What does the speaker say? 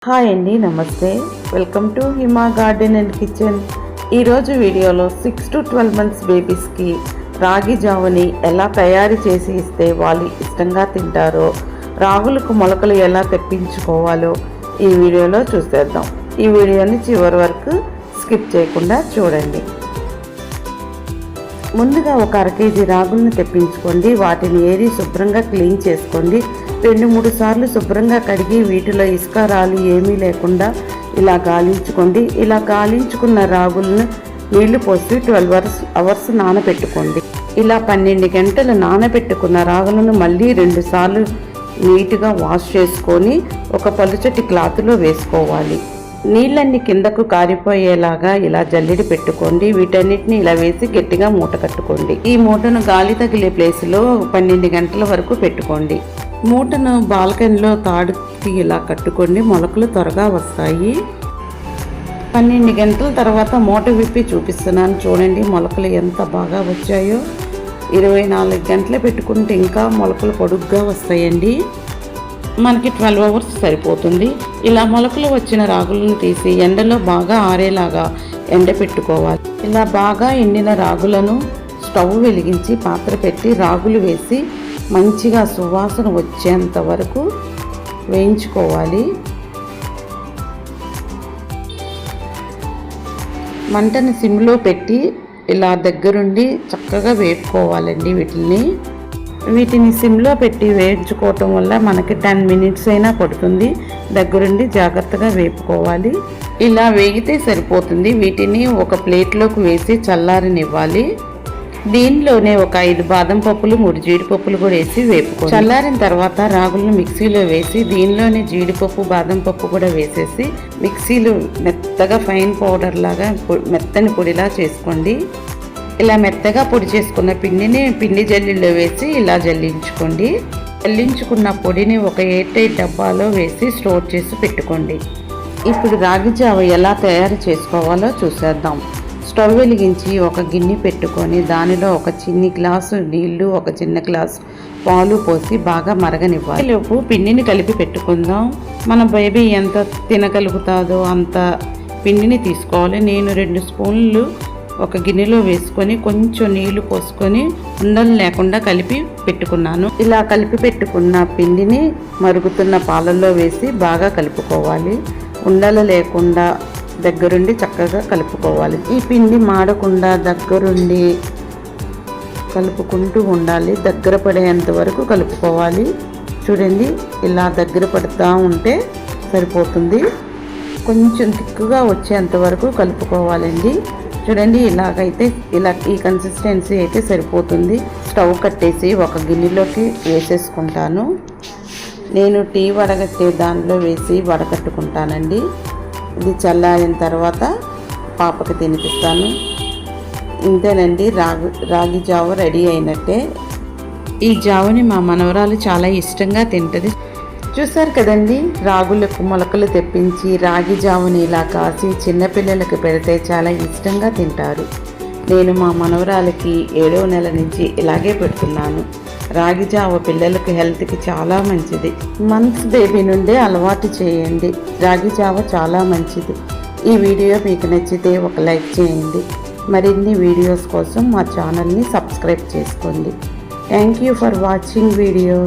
Hi అండి, నమస్తే. Welcome to Hima garden and kitchen. ఈరోజు వీడియోలో 6 to 12 months బేబీస్కి రాగి జావని ఎలా తయారు చేసి ఇస్తే వాళ్ళు ఇష్టంగా తింటారో, రాగులకు మొలకలు ఎలా తెప్పించుకోవాలో ఈ వీడియోలో చూసేద్దాం. ఈ వీడియోని చివరి వరకు స్కిప్ చేయకుండా చూడండి. ముందుగా ఒక 1/2 kg రాగులను తెప్పించుకోండి. వాటిని ఏరి శుభ్రంగా క్లీన్ చేసుకోండి. 2-3 సార్లు శుభ్రంగా కడిగి వీటిలో ఇసుక రాళ్ళు ఏమీ లేకుండా ఇలా గాలించుకోండి. ఇలా గాలించుకున్న రాగులను నీళ్లు పోసి 12 hours నానబెట్టుకోండి. ఇలా 12 గంటలు నానబెట్టుకున్న రాగులను మళ్ళీ 2 సార్లు నీట్గా వాష్ చేసుకొని ఒక పలుచటి క్లాత్లో వేసుకోవాలి. నీళ్ళన్నీ కిందకు కారిపోయేలాగా ఇలా జల్లెడి పెట్టుకోండి. వీటన్నిటిని ఇలా వేసి గట్టిగా మూట కట్టుకోండి. ఈ మూటను గాలి తగిలే ప్లేస్లో 12 గంటల వరకు పెట్టుకోండి. మూటను బాల్కనీలో తాడుకి ఇలా కట్టుకోండి. మొలకలు త్వరగా వస్తాయి. 12 గంటల తర్వాత మూట విప్పి చూపిస్తున్నాను. చూడండి మొలకలు ఎంత బాగా వచ్చాయో. 24 గంటలు పెట్టుకుంటే ఇంకా మొలకలు పొడుగ్గా వస్తాయండి. మనకి 12 hours సరిపోతుంది. ఇలా మొలకలు వచ్చిన రాగులను తీసి ఎండలో బాగా ఆరేలాగా ఎండపెట్టుకోవాలి. ఇలా బాగా ఎండిన రాగులను స్టవ్ వెలిగించి పాత్ర పెట్టి రాగులు వేసి మంచిగా సువాసన వచ్చేంత వరకు వేయించుకోవాలి. మంటని సిమ్లో పెట్టి ఇలా దగ్గరుండి చక్కగా వేపుకోవాలండి. వీటిని సిమ్లో పెట్టి వేయించుకోవటం వల్ల మనకి 10 minutes అయినా పడుతుంది. దగ్గరుండి జాగ్రత్తగా వేపుకోవాలి. ఇలా వేగితే సరిపోతుంది. వీటిని ఒక ప్లేట్లోకి వేసి చల్లారనివ్వాలి. దీనిలోనే ఒక 5 బాదం పప్పులు 3 జీడిపప్పులు కూడా వేసి వేపుకోవాలి. చల్లారిన తర్వాత రాగులను మిక్సీలో వేసి దీనిలోనే జీడిపప్పు బాదం పప్పు కూడా వేసేసి మిక్సీలో మెత్తగా ఫైన్ పౌడర్ లాగా మెత్తని పొడిలా చేసుకోండి. ఇలా మెత్తగా పొడి చేసుకున్న పిండిని పిండి జల్లీలో వేసి ఇలా జల్లించుకోండి. జల్లించుకున్న పొడిని ఒక ఎయిర్ టైట్ డబ్బాలో వేసి స్టోర్ చేసి పెట్టుకోండి. ఇప్పుడు రాగి జావ ఎలా తయారు చేసుకోవాలో చూసేద్దాం. స్టవ్ వెలిగించి ఒక గిన్నె పెట్టుకొని దానిలో ఒక చిన్ని గ్లాసు నీళ్లు, ఒక చిన్న గ్లాసు పాలు పోసి బాగా మరగనివ్వాలి. లోపు పిండిని కలిపి పెట్టుకుందాం. మన బేబీ ఎంత తినగలుగుతాదో అంత పిండిని తీసుకోవాలి. నేను 2 స్పూన్లు ఒక గిన్నెలో వేసుకొని కొంచెం నీళ్లు పోసుకొని ఉండలు లేకుండా కలిపి పెట్టుకున్నాను. ఇలా కలిపి పెట్టుకున్న పిండిని మరుగుతున్న పాలల్లో వేసి బాగా కలుపుకోవాలి. ఉండలు లేకుండా దగ్గరుండి చక్కగా కలుపుకోవాలి. ఈ పిండి మాడకుండా దగ్గరుండి కలుపుకుంటూ ఉండాలి. దగ్గర పడేంత వరకు కలుపుకోవాలి. చూడండి ఇలా దగ్గర పడుతూ ఉంటే సరిపోతుంది. కొంచెం తిక్కుగా వచ్చేంత వరకు కలుపుకోవాలండి. చూడండి ఇలాగైతే ఈ కన్సిస్టెన్సీ అయితే సరిపోతుంది. స్టవ్ కట్టేసి ఒక గిన్నెలోకి వేసేసుకుంటాను. నేను టీ వడగట్టే దానిలో వేసి వడకట్టుకుంటానండి. ఇది చల్లారిన తర్వాత పాపకి తినిపిస్తాను. ఇంతేనండి, రాగి జావ రెడీ అయినట్టే. ఈ జావని మా మనవరాలు చాలా ఇష్టంగా తింటుంది. చూసారు కదండి, రాగులకు మొలకలు తెప్పించి రాగి జావని ఇలా కాసి చిన్నపిల్లలకు పెడితే చాలా ఇష్టంగా తింటారు. నేను మా మనవరాలకి 7వ నెల నుంచి ఇలాగే పెడుతున్నాను. రాగి జావ పిల్లలకు హెల్త్కి చాలా మంచిది. మంత్స్ బేబీ నుండే అలవాటు చేయండి. రాగి జావ చాలా మంచిది. ఈ వీడియో మీకు నచ్చితే ఒక లైక్ చేయండి. మరిన్ని వీడియోస్ కోసం మా ఛానల్ని సబ్స్క్రైబ్ చేసుకోండి. Thank you for watching video.